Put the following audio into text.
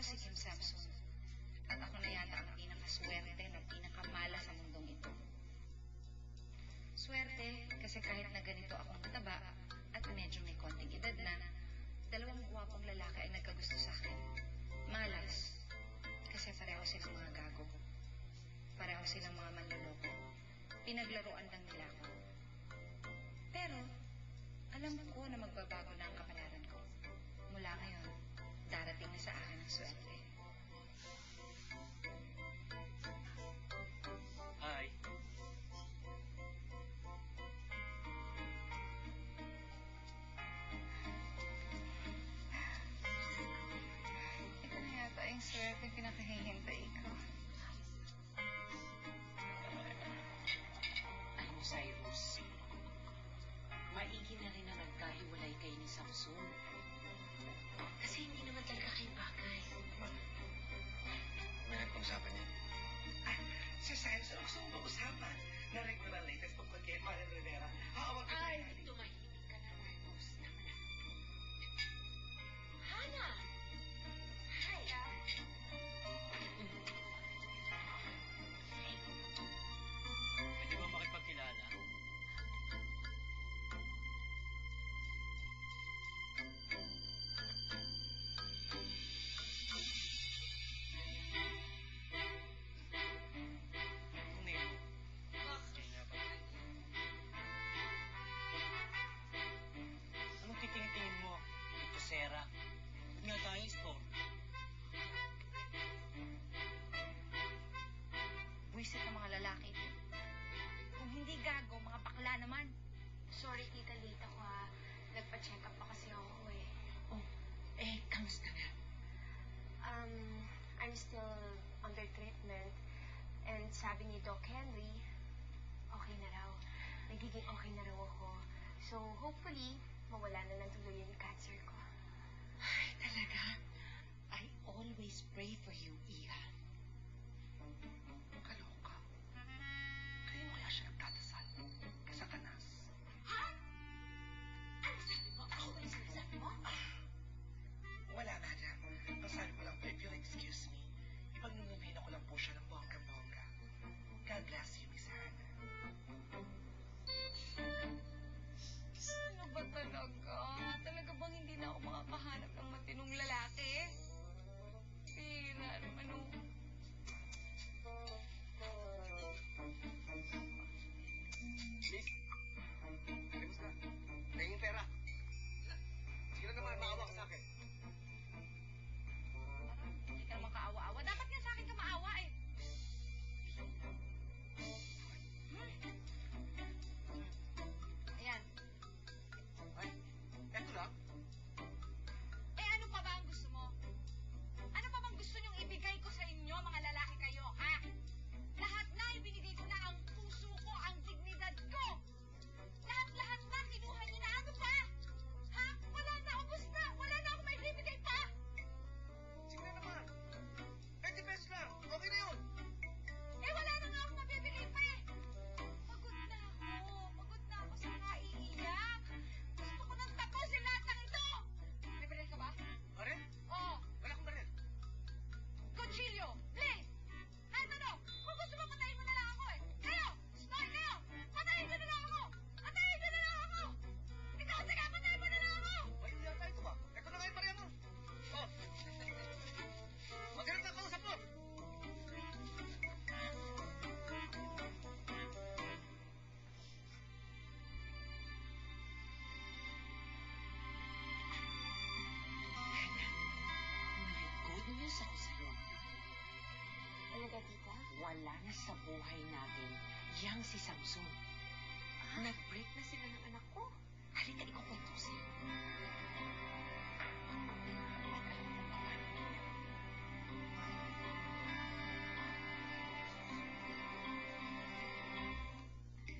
si Kim Samson. At ako na yata ang pinakaswerte na pinakamala sa mundong ito. Swerte kasi kahit na ganito akong mataba at medyo may konting edad na, dalawang gwapong lalaki ay nagkagusto sa akin. Malas kasi pareho silang mga gago. Pareho silang mga manloloko. Pinaglaruan lang nila ako. Pero alam ko na magbabago na ang kapalaran ko. Mula ngayon, darating na sa akin ang swerte. Hi. Ito na yata yung swerte pinakahihintay ko. Alam mo, Cyrus, maigi na rin na nagkahiwalay kayo ni Samson. Kasi hindi naman talaga kayo bagay. May nagpag-usapan niya. Si Cyrus, ano gusto mong pag-usapan? Narinig mo na latest tungkol kay Marian Rivera. Hawag ka Ay, tumahimik ka na, Marcos. Tama na. Hana! Hi! Pwede ba makipagkilala? Anong titingin mo? Ito, Sarah. Ba't nga tayo, store? Buwisit ang mga lalaki. Kung hindi gago, mga bakla naman. Sorry, tita, late ako ha. Nagpa-check up pa kasi ako eh. Oh, kamusta na? I'm still under treatment. And sabi ni Doc Henry, okay na raw. Nagiging okay na raw ako. So, hopefully, mawala na lang tuluyan yung cancer ko. Ay, talaga? I always pray for you, Iha. Kaloka. Kaya mo kaya siya nagtatasal? Kasa kanas. Ha? Ano sabi mo? Ako ba yung sinasabi mo? Wala, madam. Pasabi ko lang po, if you'll excuse me, ipagnunubina ko lang po siya ng bongga-bongga. God bless you, Miss Hannah. Ano ba talaga? Talaga bang hindi na ako makakahanap ng matinong lalaki? Pira naman o. Miss? Kamusta? Nahingin pera. Sige na naman, maawa ka sa akin. Hindi ka naman kaawa-awa. Dapat nga sa akin ka maawa eh. Ayan. Ay, eto lang. Eh ano pa ba ang gusto mo? Ano pa bang gusto niyong ibigay ko sa inyo, mga lalaki kayo, ha? Lahat na ibinigay ko na ang puso ko, ang dignidad ko. Lahat-lahat na kinuha niyo na. Ano pa? Ha? Wala na, ubos na. Wala na ako may bibigay pa. Sige na naman. 20 pesos lang. Okay na yun. Eh wala na nga ako mabibigay pa eh. Pagod na ako. Pagod na ako sa kaiiyak. Gusto ko nang tapusin lahat ng ito. May baril ka ba? Baril? Oo. Wala akong baril. Kutsilyo! Blade! Kahit ano! Kung gusto mo, patayin mo na lang ako eh! Kayo! Stoy kayo! Patayin nyo na lang ako! Patayin nyo na lang ako! Ikaw, sige! Patayin mo na lang ako! Baril yata ito ba? Ito na nga yung baril mo. Oh. Maghanap na kausap mo. May good news ako sa'yo. Talaga, tita? Wala na sa buhay natin yang si Samson. Nag-break na sila ng anak ko. Halika, ikukwento